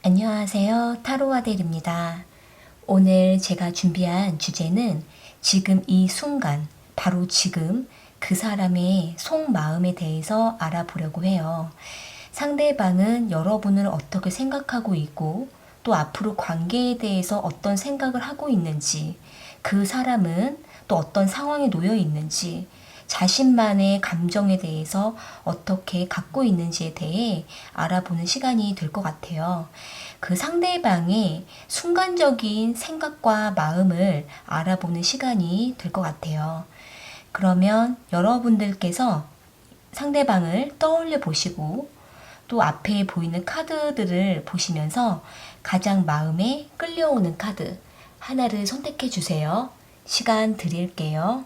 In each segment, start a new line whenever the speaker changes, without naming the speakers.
안녕하세요. 타로아델입니다. 오늘 제가 준비한 주제는 지금 이 순간, 바로 지금 그 사람의 속마음에 대해서 알아보려고 해요. 상대방은 여러분을 어떻게 생각하고 있고 또 앞으로 관계에 대해서 어떤 생각을 하고 있는지, 그 사람은 또 어떤 상황에 놓여 있는지, 자신만의 감정에 대해서 어떻게 갖고 있는지에 대해 알아보는 시간이 될 것 같아요. 그 상대방의 순간적인 생각과 마음을 알아보는 시간이 될 것 같아요. 그러면 여러분들께서 상대방을 떠올려 보시고 또 앞에 보이는 카드들을 보시면서 가장 마음에 끌려오는 카드 하나를 선택해 주세요. 시간 드릴게요.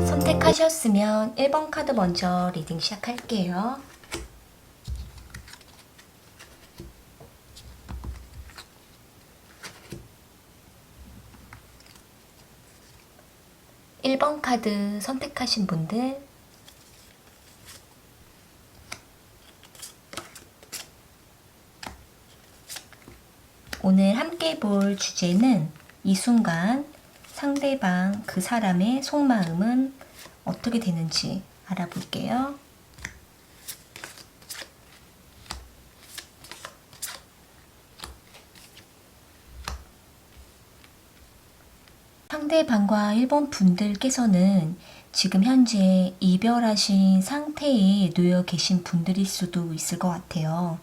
선택하셨으면 1번 카드 먼저 리딩 시작할게요. 일 번 카드 선택하신 분들, 오늘 함께 볼 주제는 이 순간 상대방 그 사람의 속마음은 어떻게 되는지 알아볼게요. 상대방과 1번 분들께서는 지금 현재 이별하신 상태에 놓여 계신 분들일 수도 있을 것 같아요.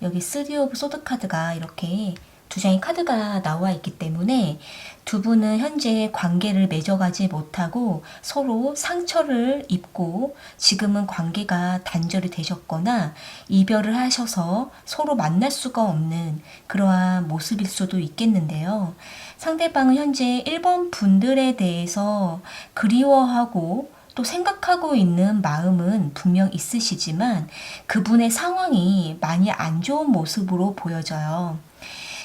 여기 3 오브 소드 카드가 이렇게 두 장의 카드가 나와 있기 때문에 두 분은 현재 관계를 맺어가지 못하고 서로 상처를 입고 지금은 관계가 단절이 되셨거나 이별을 하셔서 서로 만날 수가 없는 그러한 모습일 수도 있겠는데요. 상대방은 현재 1번 분들에 대해서 그리워하고 또 생각하고 있는 마음은 분명 있으시지만 그분의 상황이 많이 안 좋은 모습으로 보여져요.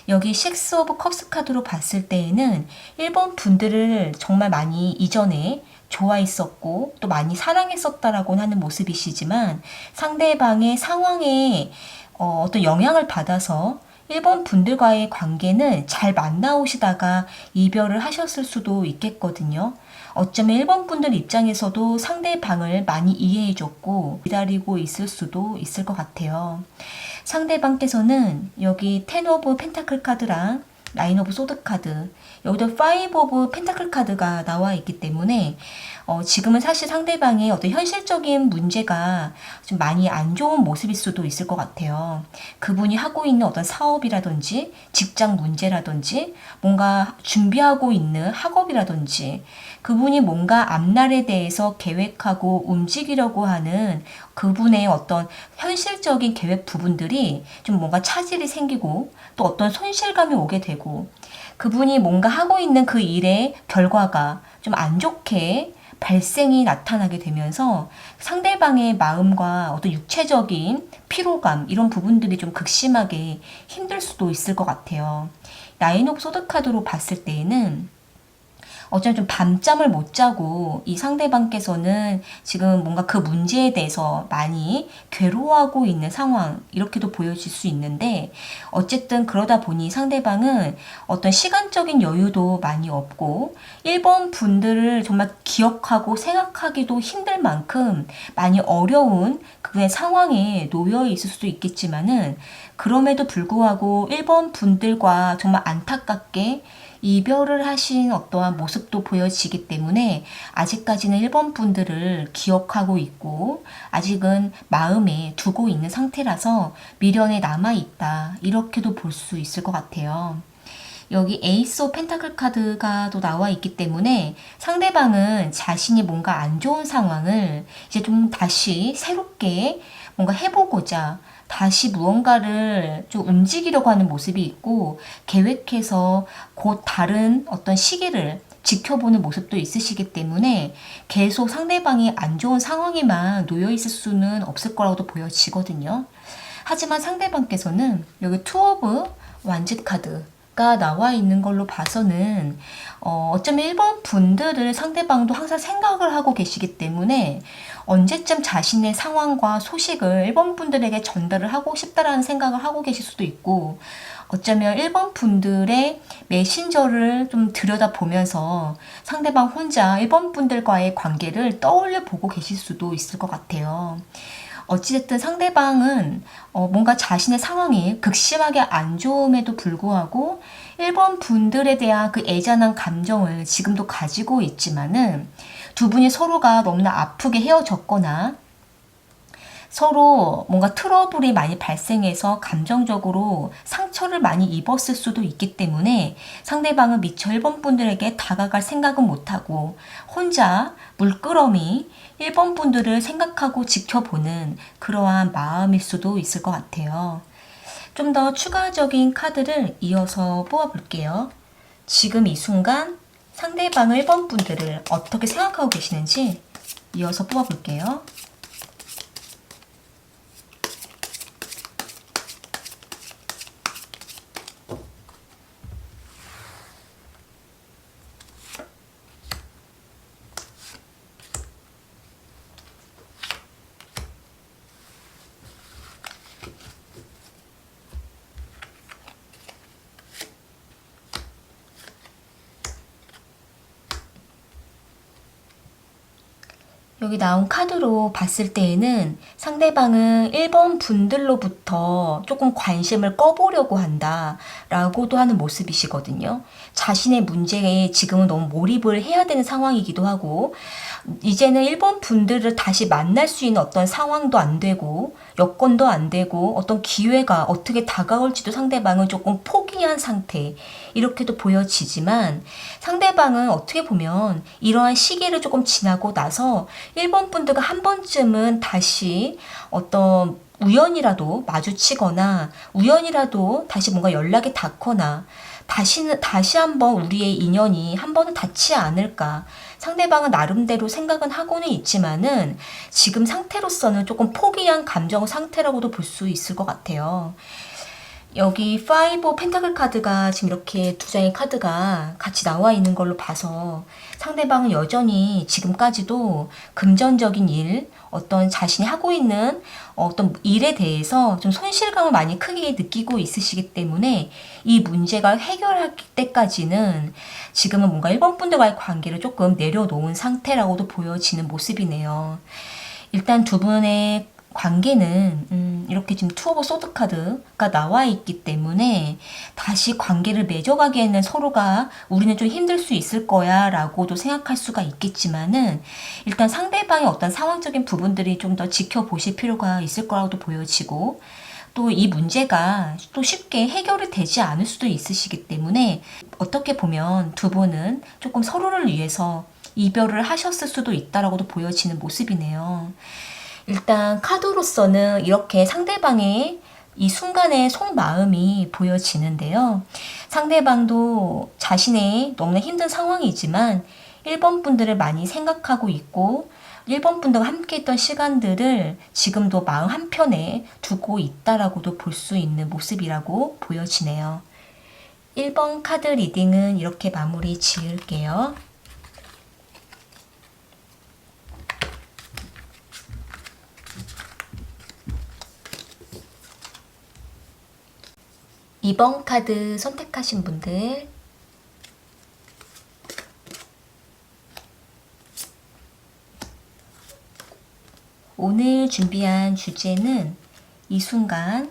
여기 6 오브 컵스 카드로 봤을 때에는 1번 분들을 정말 많이 이전에 좋아했었고 또 많이 사랑했었다라고 하는 모습이시지만 상대방의 상황에 어떤 영향을 받아서 1번 분들과의 관계는 잘 만나오시다가 이별을 하셨을 수도 있겠거든요. 어쩌면 1번 분들 입장에서도 상대방을 많이 이해해줬고 기다리고 있을 수도 있을 것 같아요. 상대방께서는 여기 10 오브 펜타클 카드랑 9 오브 소드 카드, 여기도 5 오브 펜타클 카드가 나와 있기 때문에 지금은 사실 상대방의 어떤 현실적인 문제가 좀 많이 안 좋은 모습일 수도 있을 것 같아요. 그분이 하고 있는 어떤 사업이라든지 직장 문제라든지 뭔가 준비하고 있는 학업이라든지 그분이 뭔가 앞날에 대해서 계획하고 움직이려고 하는 그분의 어떤 현실적인 계획 부분들이 좀 뭔가 차질이 생기고 또 어떤 손실감이 오게 되고 그분이 뭔가 하고 있는 그 일의 결과가 좀 안 좋게 발생이 나타나게 되면서 상대방의 마음과 어떤 육체적인 피로감 이런 부분들이 좀 극심하게 힘들 수도 있을 것 같아요. 9 오브 소드 카드로 봤을 때에는 어쩌면 좀 밤잠을 못 자고 이 상대방께서는 지금 뭔가 그 문제에 대해서 많이 괴로워하고 있는 상황 이렇게도 보여질 수 있는데 어쨌든 그러다 보니 상대방은 어떤 시간적인 여유도 많이 없고 1번 분들을 정말 기억하고 생각하기도 힘들 만큼 많이 어려운 그의 상황에 놓여 있을 수도 있겠지만은 그럼에도 불구하고 1번 분들과 정말 안타깝게 이별을 하신 어떠한 모습도 보여지기 때문에 아직까지는 1번 분들을 기억하고 있고 아직은 마음에 두고 있는 상태라서 미련에 남아있다 이렇게도 볼 수 있을 것 같아요. 여기 에이스 오브 펜타클 카드가 또 나와 있기 때문에 상대방은 자신이 뭔가 안 좋은 상황을 이제 좀 다시 새롭게 뭔가 해보고자 다시 무언가를 좀 움직이려고 하는 모습이 있고, 계획해서 곧 다른 어떤 시기를 지켜보는 모습도 있으시기 때문에 계속 상대방이 안 좋은 상황에만 놓여 있을 수는 없을 거라고도 보여지거든요. 하지만 상대방께서는 여기 투 오브 완즈 카드가 나와 있는 걸로 봐서는 어쩌면 1번 분들을 상대방도 항상 생각을 하고 계시기 때문에 언제쯤 자신의 상황과 소식을 1번 분들에게 전달을 하고 싶다라는 생각을 하고 계실 수도 있고, 어쩌면 1번 분들의 메신저를 좀 들여다보면서 상대방 혼자 1번 분들과의 관계를 떠올려 보고 계실 수도 있을 것 같아요. 어찌됐든 상대방은 뭔가 자신의 상황이 극심하게 안 좋음에도 불구하고 1번 분들에 대한 그 애잔한 감정을 지금도 가지고 있지만은, 두 분이 서로가 너무나 아프게 헤어졌거나 서로 뭔가 트러블이 많이 발생해서 감정적으로 상처를 많이 입었을 수도 있기 때문에 상대방은 미처 1번 분들에게 다가갈 생각은 못하고 혼자 물끄러미 1번 분들을 생각하고 지켜보는 그러한 마음일 수도 있을 것 같아요. 좀 더 추가적인 카드를 이어서 뽑아볼게요. 지금 이 순간 상대방 1번 분들을 어떻게 생각하고 계시는지 이어서 뽑아볼게요. 여기 나온 카드로 봤을 때에는 상대방은 1번 분들로부터 조금 관심을 꺼보려고 한다 라고도 하는 모습이시거든요. 자신의 문제에 지금은 너무 몰입을 해야 되는 상황이기도 하고, 이제는 1번 분들을 다시 만날 수 있는 어떤 상황도 안 되고 여건도 안 되고 어떤 기회가 어떻게 다가올지도 상대방은 조금 포기한 상태, 이렇게도 보여지지만, 상대방은 어떻게 보면 이러한 시기를 조금 지나고 나서 1번 분들과 한 번쯤은 다시 어떤 우연이라도 마주치거나 우연이라도 다시 뭔가 연락이 닿거나 다시 한번 우리의 인연이 한 번은 닿지 않을까. 상대방은 나름대로 생각은 하고는 있지만은 지금 상태로서는 조금 포기한 감정 상태라고도 볼 수 있을 것 같아요. 여기 5 펜타클 카드가 지금 이렇게 두 장의 카드가 같이 나와 있는 걸로 봐서 상대방은 여전히 지금까지도 금전적인 일, 어떤 자신이 하고 있는 어떤 일에 대해서 좀 손실감을 많이 크게 느끼고 있으시기 때문에 이 문제가 해결할 때까지는 지금은 뭔가 1번 분들과의 관계를 조금 내려놓은 상태라고도 보여지는 모습이네요. 일단 두 분의 관계는 이렇게 지금 투 오브 소드 카드가 나와 있기 때문에 다시 관계를 맺어가기에는 서로가 우리는 좀 힘들 수 있을 거야 라고도 생각할 수가 있겠지만은, 일단 상대방의 어떤 상황적인 부분들이 좀 더 지켜보실 필요가 있을 거라고도 보여지고, 또 이 문제가 또 쉽게 해결이 되지 않을 수도 있으시기 때문에 어떻게 보면 두 분은 조금 서로를 위해서 이별을 하셨을 수도 있다라고도 보여지는 모습이네요. 일단 카드로서는 이렇게 상대방의 이 순간의 속마음이 보여지는데요. 상대방도 자신의 너무나 힘든 상황이지만 1번 분들을 많이 생각하고 있고 1번 분들과 함께 했던 시간들을 지금도 마음 한편에 두고 있다라고도 볼 수 있는 모습이라고 보여지네요. 1번 카드 리딩은 이렇게 마무리 지을게요. 2번 카드 선택하신 분들, 오늘 준비한 주제는 이 순간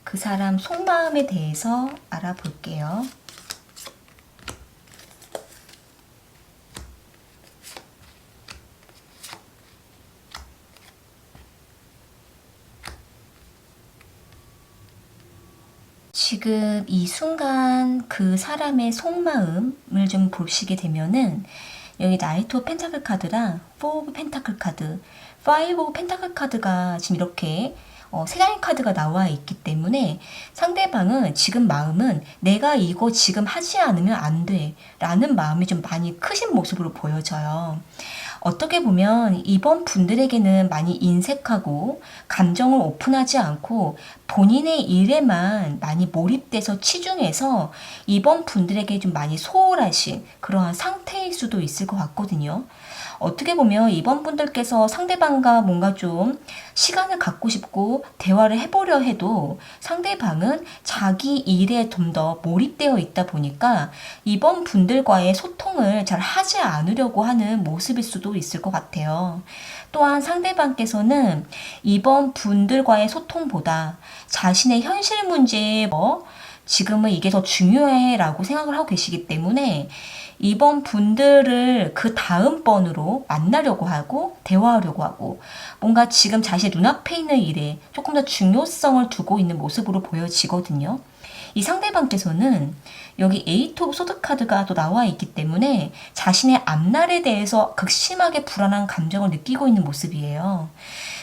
그 사람 속마음에 대해서 알아볼게요. 지금 이 순간 그 사람의 속마음을 좀 보시게 되면은 여기 나이트 오브 펜타클 카드랑 4 오브 펜타클 카드, 5 오브 펜타클 카드가 지금 이렇게 세 장의 카드가 나와 있기 때문에 상대방은 지금 마음은 내가 이거 지금 하지 않으면 안 돼 라는 마음이 좀 많이 크신 모습으로 보여져요. 어떻게 보면 이번 분들에게는 많이 인색하고 감정을 오픈하지 않고 본인의 일에만 많이 몰입돼서 치중해서 이번 분들에게 좀 많이 소홀하신 그러한 상태일 수도 있을 것 같거든요. 어떻게 보면 이번 분들께서 상대방과 뭔가 좀 시간을 갖고 싶고 대화를 해보려 해도 상대방은 자기 일에 좀 더 몰입되어 있다 보니까 이번 분들과의 소통을 잘 하지 않으려고 하는 모습일 수도 있을 것 같아요. 또한 상대방께서는 이번 분들과의 소통보다 자신의 현실 문제에 지금은 이게 더 중요해 라고 생각을 하고 계시기 때문에 이번 분들을 그 다음번으로 만나려고 하고 대화하려고 하고 뭔가 지금 자신의 눈앞에 있는 일에 조금 더 중요성을 두고 있는 모습으로 보여지거든요. 이 상대방께서는 여기 8 오브 소드 카드가 또 나와 있기 때문에 자신의 앞날에 대해서 극심하게 불안한 감정을 느끼고 있는 모습이에요.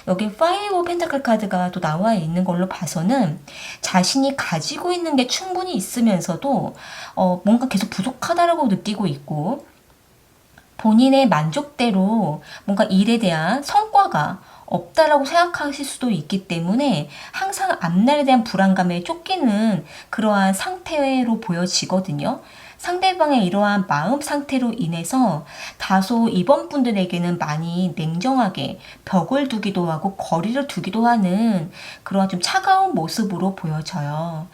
여기 5 오브 펜타클 카드가 또 나와 있는 걸로 봐서는 자신이 가지고 있는 게 충분히 있으면서도 뭔가 계속 부족하다라고 느끼고 있고 본인의 만족대로 뭔가 일에 대한 성과가 없다라고 생각하실 수도 있기 때문에 항상 앞날에 대한 불안감에 쫓기는 그러한 상태로 보여지거든요. 상대방의 이러한 마음 상태로 인해서 다소 이번 분들에게는 많이 냉정하게 벽을 두기도 하고 거리를 두기도 하는 그러한 좀 차가운 모습으로 보여져요.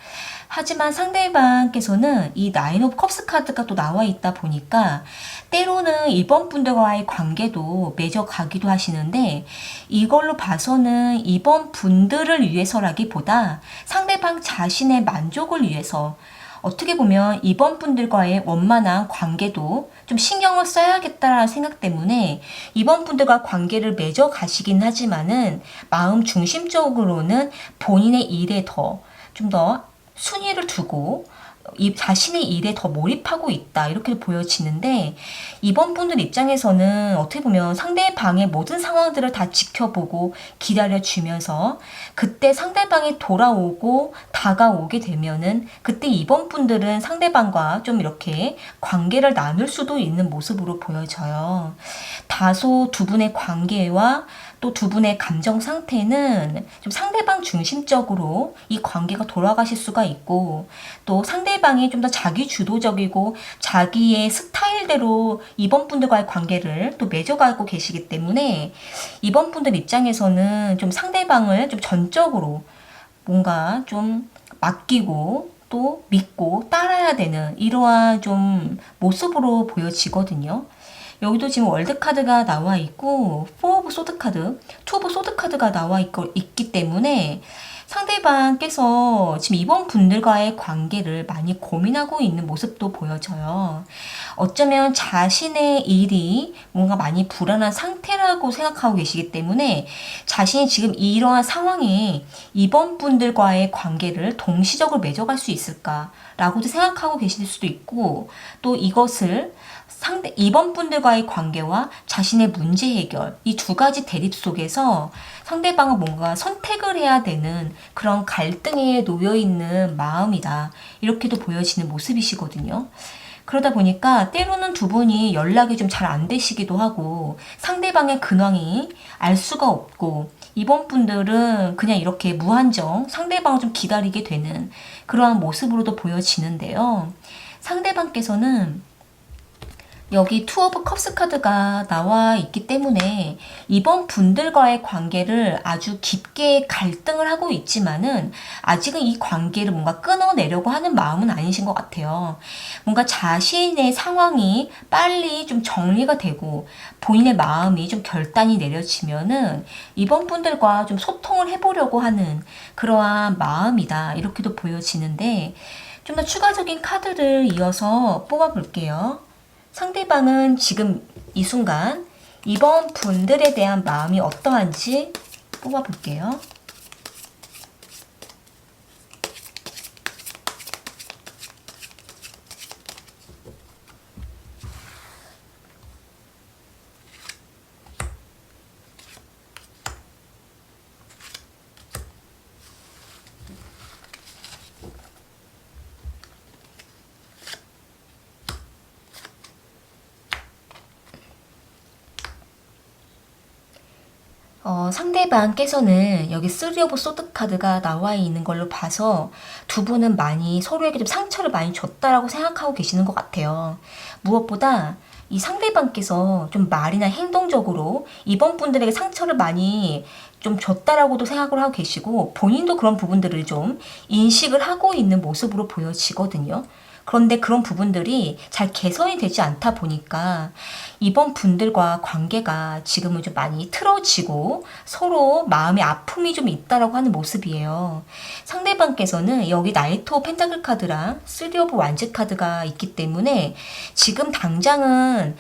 하지만 상대방께서는 이 나인 오브 컵스 카드가 또 나와 있다 보니까 때로는 이번 분들과의 관계도 맺어가기도 하시는데 이걸로 봐서는 이번 분들을 위해서라기보다 상대방 자신의 만족을 위해서 어떻게 보면 이번 분들과의 원만한 관계도 좀 신경을 써야겠다라는 생각 때문에 이번 분들과 관계를 맺어 가시긴 하지만은 마음 중심적으로는 본인의 일에 좀 더 순위를 두고 이 자신의 일에 더 몰입하고 있다 이렇게 보여지는데 이번 분들 입장에서는 어떻게 보면 상대방의 모든 상황들을 다 지켜보고 기다려주면서 그때 상대방이 돌아오고 다가오게 되면은 그때 이번 분들은 상대방과 좀 이렇게 관계를 나눌 수도 있는 모습으로 보여져요. 다소 두 분의 관계와 또 두 분의 감정 상태는 좀 상대방 중심적으로 이 관계가 돌아가실 수가 있고 또 상대방이 좀 더 자기 주도적이고 자기의 스타일대로 이번 분들과의 관계를 또 맺어가고 계시기 때문에 이번 분들 입장에서는 좀 상대방을 좀 전적으로 뭔가 좀 맡기고 또 믿고 따라야 되는 이러한 좀 모습으로 보여지거든요. 여기도 지금 월드 카드가 나와 있고 4 오브 소드 카드, 2 오브 소드 카드가 나와 있기 때문에 상대방께서 지금 이번 분들과의 관계를 많이 고민하고 있는 모습도 보여져요. 어쩌면 자신의 일이 뭔가 많이 불안한 상태라고 생각하고 계시기 때문에 자신이 지금 이러한 상황에 이번 분들과의 관계를 동시적으로 맺어갈 수 있을까라고도 생각하고 계실 수도 있고 또 이것을 이번 분들과의 관계와 자신의 문제 해결 이 두 가지 대립 속에서 상대방은 뭔가 선택을 해야 되는 그런 갈등에 놓여 있는 마음이다 이렇게도 보여지는 모습이시거든요. 그러다 보니까 때로는 두 분이 연락이 좀 잘 안 되시기도 하고 상대방의 근황이 알 수가 없고 이번 분들은 그냥 이렇게 무한정 상대방을 좀 기다리게 되는 그러한 모습으로도 보여지는데요. 상대방께서는 여기 2 오브 컵스 카드가 나와 있기 때문에 이번 분들과의 관계를 아주 깊게 갈등을 하고 있지만은 아직은 이 관계를 뭔가 끊어내려고 하는 마음은 아니신 것 같아요. 뭔가 자신의 상황이 빨리 좀 정리가 되고 본인의 마음이 좀 결단이 내려지면은 이번 분들과 좀 소통을 해보려고 하는 그러한 마음이다 이렇게도 보여지는데 좀 더 추가적인 카드를 이어서 뽑아볼게요. 상대방은 지금 이 순간 이번 분들에 대한 마음이 어떠한지 뽑아볼게요. 상대방께서는 여기 쓰리 오브 소드 카드가 나와 있는 걸로 봐서 두 분은 많이 서로에게 좀 상처를 많이 줬다라고 생각하고 계시는 것 같아요. 무엇보다 이 상대방께서 좀 말이나 행동적으로 이번 분들에게 상처를 많이 좀 줬다라고도 생각을 하고 계시고 본인도 그런 부분들을 좀 인식을 하고 있는 모습으로 보여지거든요. 그런데 그런 부분들이 잘 개선이 되지 않다 보니까 이번 분들과 관계가 지금은 좀 많이 틀어지고 서로 마음의 아픔이 좀 있다라고 하는 모습이에요. 상대방께서는 여기 나이트 오브 펜타클 카드랑 쓰리 오브 완즈 카드가 있기 때문에 지금 당장은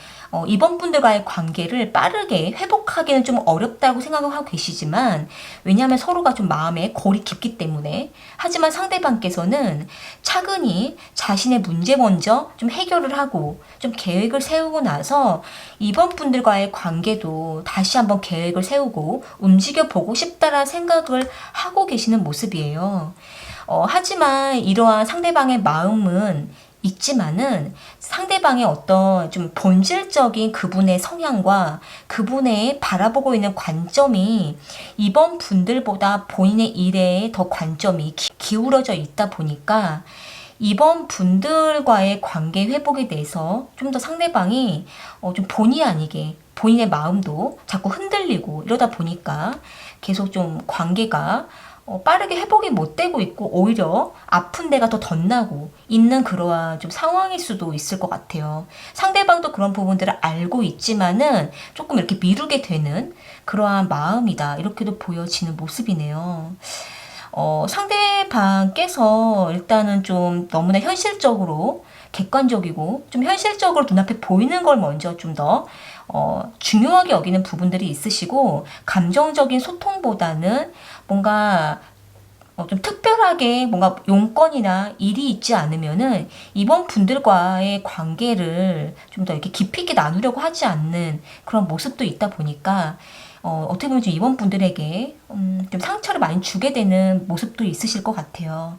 이번 분들과의 관계를 빠르게 회복하기는 좀 어렵다고 생각을 하고 계시지만 왜냐하면 서로가 좀 마음에 골이 깊기 때문에 하지만 상대방께서는 차근히 자신의 문제 먼저 좀 해결을 하고 좀 계획을 세우고 나서 이번 분들과의 관계도 다시 한번 계획을 세우고 움직여 보고 싶다라는 생각을 하고 계시는 모습이에요. 하지만 이러한 상대방의 마음은 있지만은 상대방의 어떤 좀 본질적인 그분의 성향과 그분의 바라보고 있는 관점이 이번 분들보다 본인의 일에 더 관점이 기울어져 있다 보니까 이번 분들과의 관계 회복에 대해서 좀 더 상대방이 좀 본의 아니게 본인의 마음도 자꾸 흔들리고 이러다 보니까 계속 좀 관계가 빠르게 회복이 못 되고 있고 오히려 아픈 데가 더 덧나고 있는 그러한 좀 상황일 수도 있을 것 같아요. 상대방도 그런 부분들을 알고 있지만은 조금 이렇게 미루게 되는 그러한 마음이다. 이렇게도 보여지는 모습이네요. 상대방께서 일단은 좀 너무나 현실적으로 객관적이고 좀 현실적으로 눈앞에 보이는 걸 먼저 좀 더 중요하게 여기는 부분들이 있으시고 감정적인 소통보다는 뭔가 좀 특별하게 뭔가 용건이나 일이 있지 않으면은 이번 분들과의 관계를 좀 더 이렇게 깊이 있게 나누려고 하지 않는 그런 모습도 있다 보니까 어떻게 보면 좀 이번 분들에게 좀 상처를 많이 주게 되는 모습도 있으실 것 같아요.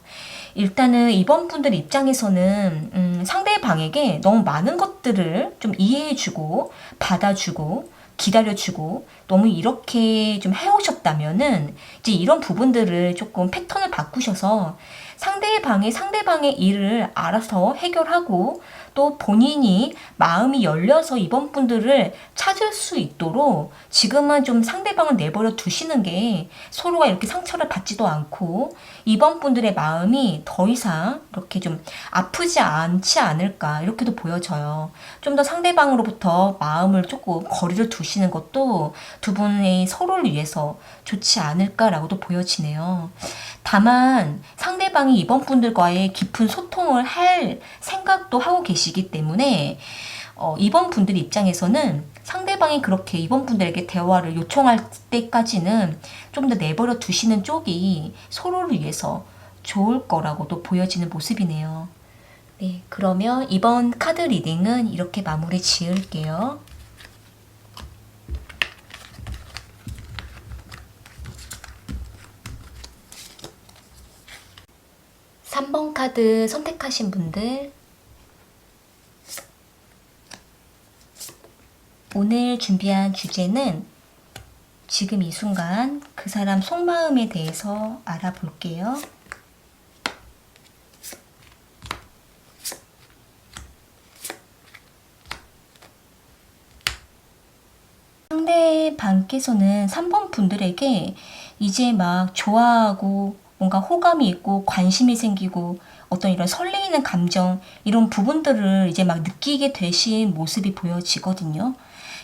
일단은 이번 분들 입장에서는 상대방에게 너무 많은 것들을 좀 이해해주고 받아주고 기다려주고 너무 이렇게 좀 해오셨다면은 이제 이런 부분들을 조금 패턴을 바꾸셔서 상대방의 일을 알아서 해결하고 또 본인이 마음이 열려서 이번 분들을 찾을 수 있도록 지금은 좀 상대방을 내버려 두시는 게 서로가 이렇게 상처를 받지도 않고 이번 분들의 마음이 더 이상 이렇게 좀 아프지 않지 않을까 이렇게도 보여져요. 좀 더 상대방으로부터 마음을 조금 거리를 두시는 것도 두 분의 서로를 위해서 좋지 않을까라고도 보여지네요. 다만 상대방이 이번 분들과의 깊은 소통을 할 생각도 하고 계시기 때문에 이번 분들 입장에서는 상대방이 그렇게 이번 분들에게 대화를 요청할 때까지는 좀 더 내버려 두시는 쪽이 서로를 위해서 좋을 거라고도 보여지는 모습이네요. 네, 그러면 이번 카드 리딩은 이렇게 마무리 지을게요. 3번 카드 선택하신 분들 오늘 준비한 주제는 지금 이 순간 그 사람 속마음에 대해서 알아볼게요. 상대방께서는 3번 분들에게 이제 막 좋아하고 뭔가 호감이 있고 관심이 생기고 어떤 이런 설레이는 감정 이런 부분들을 이제 막 느끼게 되신 모습이 보여지거든요.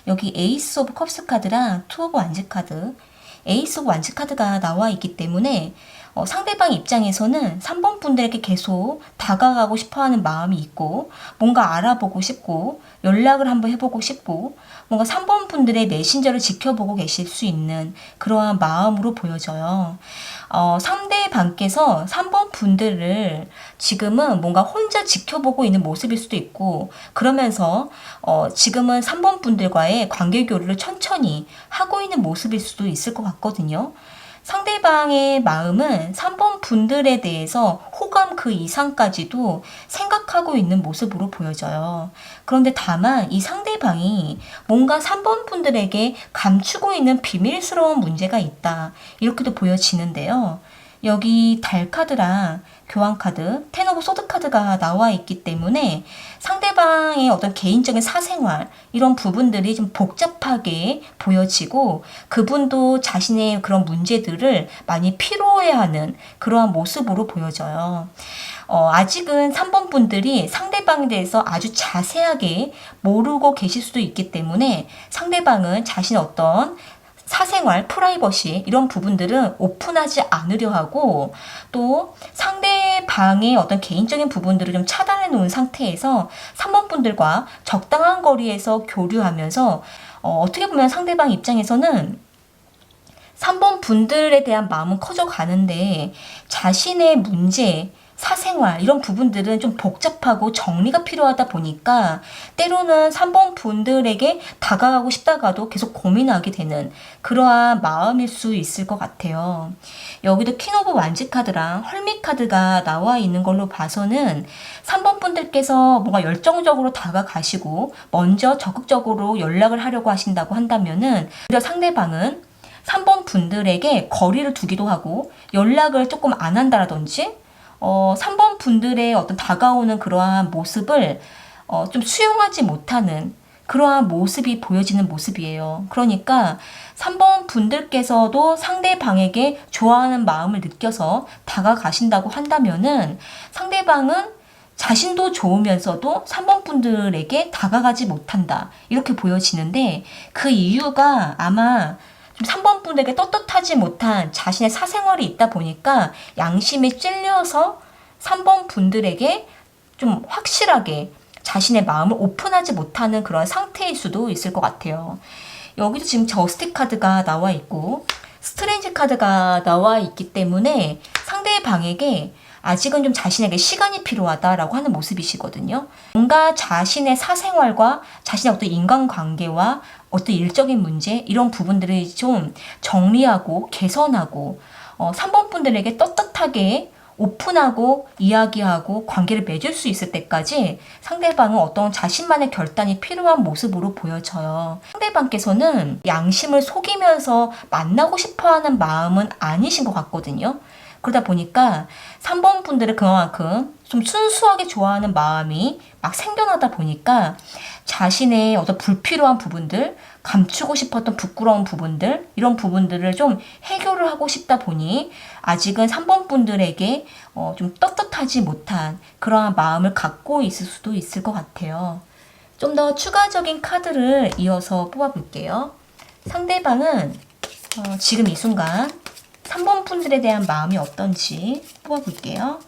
여기 에이스 오브 컵스 카드랑 투 오브 완즈 카드 에이스 오브 완즈 카드가 나와 있기 때문에 상대방 입장에서는 3번 분들에게 계속 다가가고 싶어하는 마음이 있고 뭔가 알아보고 싶고 연락을 한번 해보고 싶고 뭔가 3번 분들의 메신저를 지켜보고 계실 수 있는 그러한 마음으로 보여져요. 상대방께서 3번 분들을 지금은 뭔가 혼자 지켜보고 있는 모습일 수도 있고 그러면서 지금은 3번 분들과의 관계 교류를 천천히 하고 있는 모습일 수도 있을 것 같거든요. 상대방의 마음은 3번 분들에 대해서 호감 그 이상까지도 생각하고 있는 모습으로 보여져요. 그런데 다만 이 상대방이 뭔가 3번 분들에게 감추고 있는 비밀스러운 문제가 있다. 이렇게도 보여지는데요. 여기 달 카드랑 교환 카드, 텐 오브 소드 카드가 나와 있기 때문에 상대방의 어떤 개인적인 사생활 이런 부분들이 좀 복잡하게 보여지고 그분도 자신의 그런 문제들을 많이 피로해하는 그러한 모습으로 보여져요. 아직은 3번 분들이 상대방에 대해서 아주 자세하게 모르고 계실 수도 있기 때문에 상대방은 자신의 어떤 사생활, 프라이버시 이런 부분들은 오픈하지 않으려 하고 또 상대방의 어떤 개인적인 부분들을 좀 차단해 놓은 상태에서 3번 분들과 적당한 거리에서 교류하면서 어떻게 보면 상대방 입장에서는 3번 분들에 대한 마음은 커져가는데 자신의 문제, 사생활 이런 부분들은 좀 복잡하고 정리가 필요하다 보니까 때로는 3번 분들에게 다가가고 싶다가도 계속 고민하게 되는 그러한 마음일 수 있을 것 같아요. 여기도 퀸 오브 완지 카드랑 헐밋 카드가 나와 있는 걸로 봐서는 3번 분들께서 뭔가 열정적으로 다가가시고 먼저 적극적으로 연락을 하려고 하신다고 한다면은 오히려 상대방은 3번 분들에게 거리를 두기도 하고 연락을 조금 안 한다라든지 3번 분들의 어떤 다가오는 그러한 모습을 좀 수용하지 못하는 그러한 모습이 보여지는 모습이에요. 그러니까 3번 분들께서도 상대방에게 좋아하는 마음을 느껴서 다가가신다고 한다면은 상대방은 자신도 좋으면서도 3번 분들에게 다가가지 못한다. 이렇게 보여지는데 그 이유가 아마 3번 분에게 떳떳하지 못한 자신의 사생활이 있다 보니까 양심이 찔려서 3번 분들에게 좀 확실하게 자신의 마음을 오픈하지 못하는 그런 상태일 수도 있을 것 같아요. 여기도 지금 저스티 카드가 나와 있고 스트레인지 카드가 나와 있기 때문에 상대방에게 아직은 좀 자신에게 시간이 필요하다라고 하는 모습이시거든요. 뭔가 자신의 사생활과 자신의 어떤 인간관계와 어떤 일적인 문제 이런 부분들을 좀 정리하고 개선하고 3번 분들에게 떳떳하게 오픈하고 이야기하고 관계를 맺을 수 있을 때까지 상대방은 어떤 자신만의 결단이 필요한 모습으로 보여져요. 상대방께서는 양심을 속이면서 만나고 싶어하는 마음은 아니신 것 같거든요. 그러다 보니까 3번 분들을 그만큼 좀 순수하게 좋아하는 마음이 막 생겨나다 보니까 자신의 어떤 불필요한 부분들, 감추고 싶었던 부끄러운 부분들, 이런 부분들을 좀 해결을 하고 싶다 보니 아직은 3번 분들에게 좀 떳떳하지 못한 그러한 마음을 갖고 있을 수도 있을 것 같아요. 좀 더 추가적인 카드를 이어서 뽑아볼게요. 상대방은 지금 이 순간 3번 분들에 대한 마음이 어떤지 뽑아볼게요.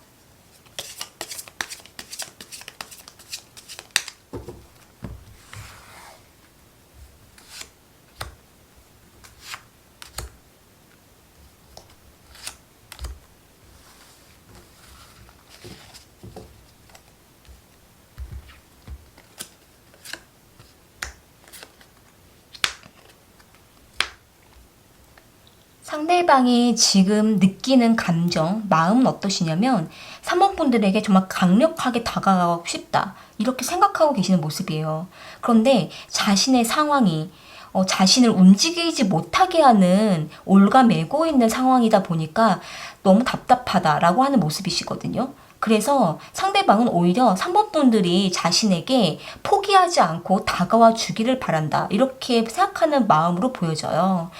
상대방이 지금 느끼는 감정, 마음은 어떠시냐면 3번 분들에게 정말 강력하게 다가가고 싶다. 이렇게 생각하고 계시는 모습이에요. 그런데 자신의 상황이 자신을 움직이지 못하게 하는 올가매고 있는 상황이다 보니까 너무 답답하다라고 하는 모습이시거든요. 그래서 상대방은 오히려 3번 분들이 자신에게 포기하지 않고 다가와 주기를 바란다. 이렇게 생각하는 마음으로 보여져요.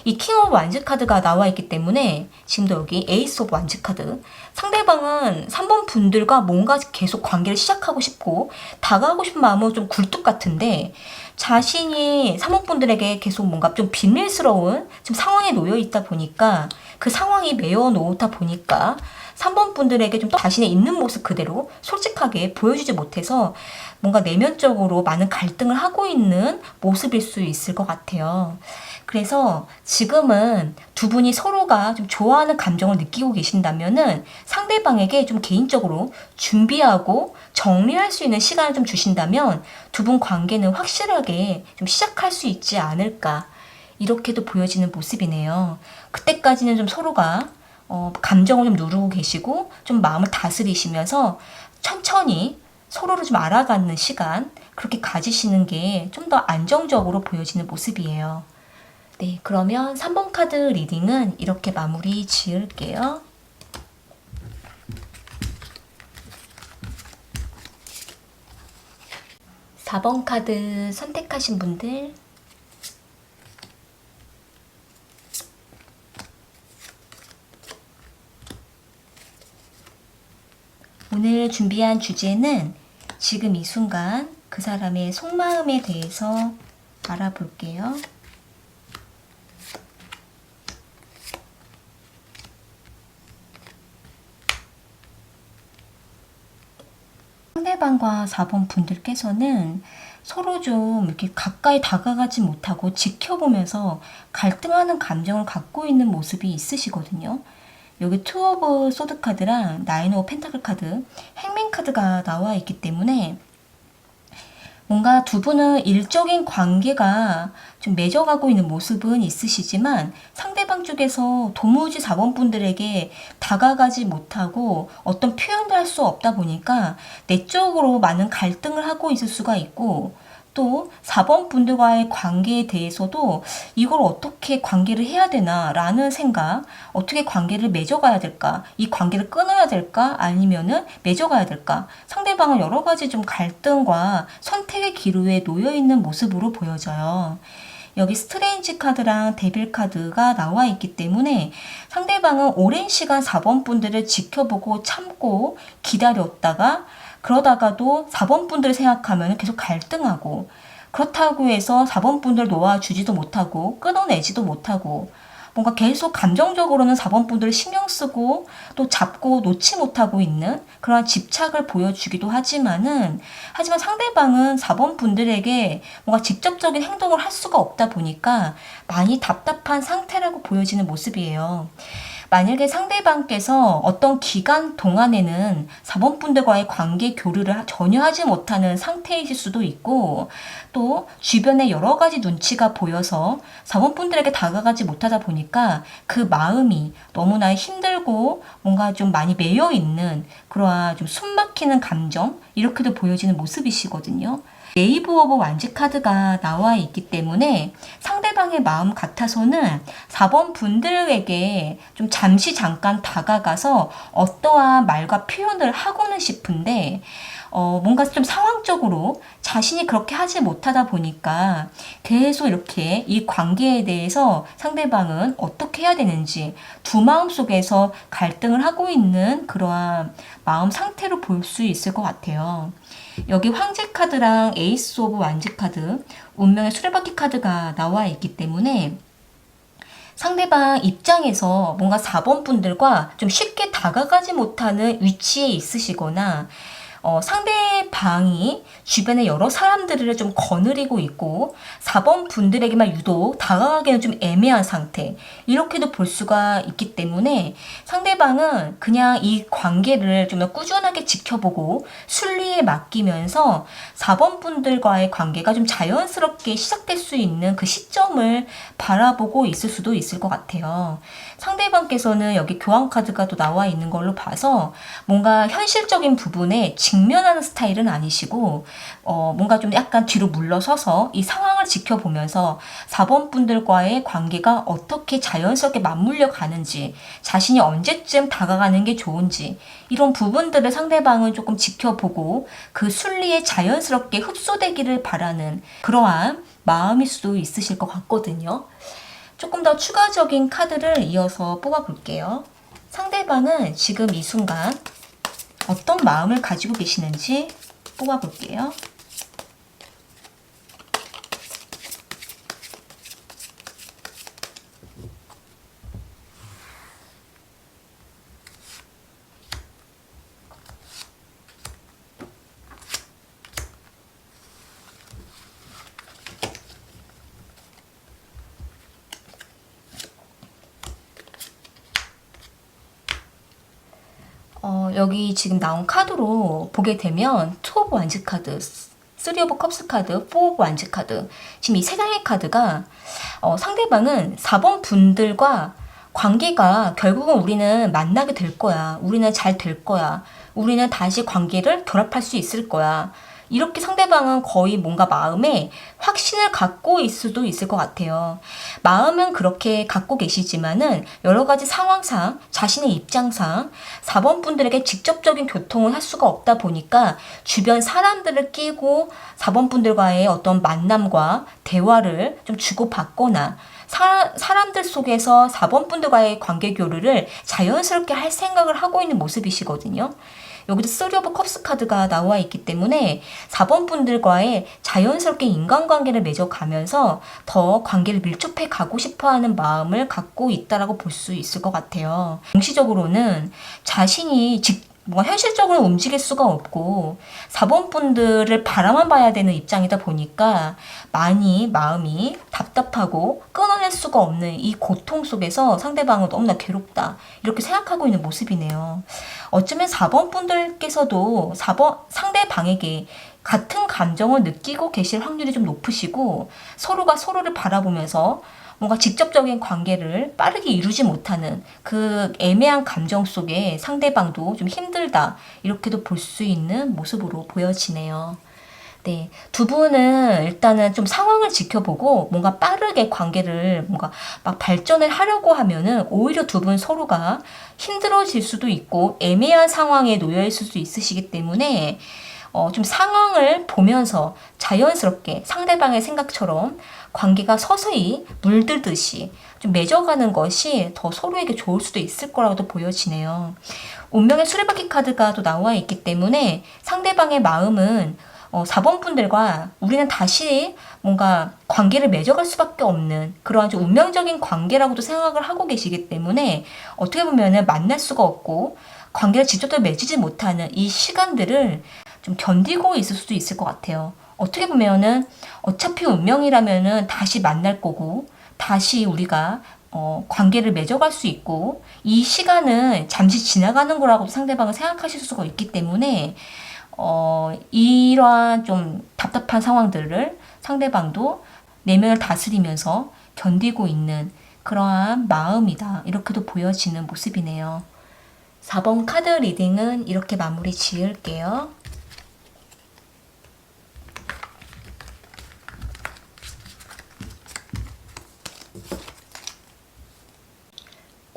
이 킹 오브 완즈 카드가 나와 있기 때문에 지금도 여기 에이스 오브 완즈 카드. 상대방은 3번 분들과 뭔가 계속 관계를 시작하고 싶고 다가가고 싶은 마음은 좀 굴뚝 같은데 자신이 3번 분들에게 계속 뭔가 좀 비밀스러운 좀 상황에 놓여 있다 보니까 그 상황이 매여 놓다 보니까 3번 분들에게 좀 자신의 있는 모습 그대로 솔직하게 보여주지 못해서 뭔가 내면적으로 많은 갈등을 하고 있는 모습일 수 있을 것 같아요. 그래서 지금은 두 분이 서로가 좀 좋아하는 감정을 느끼고 계신다면은 상대방에게 좀 개인적으로 준비하고 정리할 수 있는 시간을 좀 주신다면 두 분 관계는 확실하게 좀 시작할 수 있지 않을까. 이렇게도 보여지는 모습이네요. 그때까지는 좀 서로가 감정을 좀 누르고 계시고 좀 마음을 다스리시면서 천천히 서로를 좀 알아가는 시간 그렇게 가지시는 게 좀 더 안정적으로 보여지는 모습이에요. 네, 그러면 3번 카드 리딩은 이렇게 마무리 지을게요. 4번 카드 선택하신 분들 오늘 준비한 주제는 지금 이 순간 그 사람의 속마음에 대해서 알아볼게요. 상대방과 4번 분들께서는 서로 좀 이렇게 가까이 다가가지 못하고 지켜보면서 갈등하는 감정을 갖고 있는 모습이 있으시거든요. 여기 투 오브 소드 카드랑 나인 오브 펜타클 카드, 행맨 카드가 나와 있기 때문에 뭔가 두 분은 일적인 관계가 좀 맺어가고 있는 모습은 있으시지만 상대방 쪽에서 도무지 4번 분들에게 다가가지 못하고 어떤 표현도 할 수 없다 보니까 내적으로 많은 갈등을 하고 있을 수가 있고 또 4번 분들과의 관계에 대해서도 이걸 어떻게 관계를 해야 되나 라는 생각, 어떻게 관계를 맺어가야 될까, 이 관계를 끊어야 될까 아니면은 맺어가야 될까, 상대방은 여러 가지 좀 갈등과 선택의 기로에 놓여 있는 모습으로 보여져요. 여기 스트레인지 카드랑 데빌 카드가 나와 있기 때문에 상대방은 오랜 시간 4번 분들을 지켜보고 참고 기다렸다가 그러다가도 4번 분들을 생각하면 계속 갈등하고 그렇다고 해서 4번 분들 놓아주지도 못하고 끊어내지도 못하고 뭔가 계속 감정적으로는 4번 분들을 신경 쓰고 또 잡고 놓지 못하고 있는 그런 집착을 보여주기도 하지만 상대방은 4번 분들에게 뭔가 직접적인 행동을 할 수가 없다 보니까 많이 답답한 상태라고 보여지는 모습이에요. 만약에 상대방께서 어떤 기간 동안에는 4번 분들과의 관계 교류를 전혀 하지 못하는 상태이실 수도 있고 또 주변에 여러 가지 눈치가 보여서 4번 분들에게 다가가지 못하다 보니까 그 마음이 너무나 힘들고 뭔가 좀 많이 매여 있는 그러한 좀 숨막히는 감정 이렇게도 보여지는 모습이시거든요. 네이브 오브 완지 카드가 나와 있기 때문에 상대방의 마음 같아서는 4번 분들에게 좀 잠깐 다가가서 어떠한 말과 표현을 하고는 싶은데 뭔가 좀 상황적으로 자신이 그렇게 하지 못하다 보니까 계속 이렇게 이 관계에 대해서 상대방은 어떻게 해야 되는지 두 마음 속에서 갈등을 하고 있는 그러한 마음 상태로 볼 수 있을 것 같아요. 여기 황제 카드랑 에이스 오브 완지 카드, 운명의 수레바퀴 카드가 나와 있기 때문에 상대방 입장에서 뭔가 4번 분들과 좀 쉽게 다가가지 못하는 위치에 있으시거나 상대방이 주변에 여러 사람들을 좀 거느리고 있고 4번 분들에게만 유독 다가가기는 좀 애매한 상태 이렇게도 볼 수가 있기 때문에 상대방은 그냥 이 관계를 좀 더 꾸준하게 지켜보고 순리에 맡기면서 4번 분들과의 관계가 좀 자연스럽게 시작될 수 있는 그 시점을 바라보고 있을 수도 있을 것 같아요. 상대방께서는 여기 교환 카드가 또 나와 있는 걸로 봐서 뭔가 현실적인 부분에 직면하는 스타일은 아니시고 뭔가 좀 약간 뒤로 물러서서 이 상황을 지켜보면서 4번 분들과의 관계가 어떻게 자연스럽게 맞물려 가는지 자신이 언제쯤 다가가는 게 좋은지 이런 부분들을 상대방은 조금 지켜보고 그 순리에 자연스럽게 흡수되기를 바라는 그러한 마음일 수도 있으실 것 같거든요. 조금 더 추가적인 카드를 이어서 뽑아볼게요. 상대방은 지금 이 순간 어떤 마음을 가지고 계시는지 뽑아볼게요. 여기 지금 나온 카드로 보게 되면 투 오브 완즈 카드, 쓰리 오브 컵스 카드, 포 오브 완즈 카드 지금 이 세 장의 카드가 상대방은 4번 분들과 관계가 결국은 우리는 만나게 될 거야. 우리는 잘 될 거야. 우리는 다시 관계를 결합할 수 있을 거야. 이렇게 상대방은 거의 뭔가 마음에 확신을 갖고 있을 수도 있을 것 같아요. 마음은 그렇게 갖고 계시지만은 여러 가지 상황상, 자신의 입장상 4번 분들에게 직접적인 교통을 할 수가 없다 보니까 주변 사람들을 끼고 4번 분들과의 어떤 만남과 대화를 좀 주고받거나 사람들 속에서 4번 분들과의 관계 교류를 자연스럽게 할 생각을 하고 있는 모습이시거든요. 여기도 3 오브 컵스 카드가 나와 있기 때문에 4번 분들과의 자연스럽게 인간관계를 맺어가면서 더 관계를 밀접해 가고 싶어하는 마음을 갖고 있다라고 볼 수 있을 것 같아요. 동시적으로는 자신이 뭔가 현실적으로 움직일 수가 없고 4번 분들을 바라만 봐야 되는 입장이다 보니까 많이 마음이 답답하고 끊어낼 수가 없는 이 고통 속에서 상대방은 너무나 괴롭다 이렇게 생각하고 있는 모습이네요. 어쩌면 4번 분들께서도 상대방에게 같은 감정을 느끼고 계실 확률이 좀 높으시고 서로가 서로를 바라보면서 뭔가 직접적인 관계를 빠르게 이루지 못하는 그 애매한 감정 속에 상대방도 좀 힘들다 이렇게도 볼 수 있는 모습으로 보여지네요. 네, 두 분은 일단은 좀 상황을 지켜보고 뭔가 빠르게 관계를 뭔가 막 발전을 하려고 하면은 오히려 두 분 서로가 힘들어질 수도 있고 애매한 상황에 놓여 있을 수 있으시기 때문에 좀 상황을 보면서 자연스럽게 상대방의 생각처럼 관계가 서서히 물들듯이 좀 맺어가는 것이 더 서로에게 좋을 수도 있을 거라고도 보여지네요. 운명의 수레바퀴 카드가 또 나와 있기 때문에 상대방의 마음은 4번 분들과 우리는 다시 뭔가 관계를 맺어갈 수밖에 없는 그러한 좀 운명적인 관계라고도 생각을 하고 계시기 때문에 어떻게 보면은 만날 수가 없고 관계를 직접적으로 맺지 못하는 이 시간들을 좀 견디고 있을 수도 있을 것 같아요. 어떻게 보면은 어차피 운명이라면은 다시 만날 거고 다시 우리가 관계를 맺어갈 수 있고 이 시간은 잠시 지나가는 거라고 상대방은 생각하실 수가 있기 때문에 이러한 좀 답답한 상황들을 상대방도 내면을 다스리면서 견디고 있는 그러한 마음이다. 이렇게도 보여지는 모습이네요. 4번 카드 리딩은 이렇게 마무리 지을게요.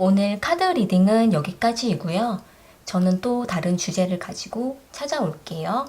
오늘 카드 리딩은 여기까지이고요. 저는 또 다른 주제를 가지고 찾아올게요.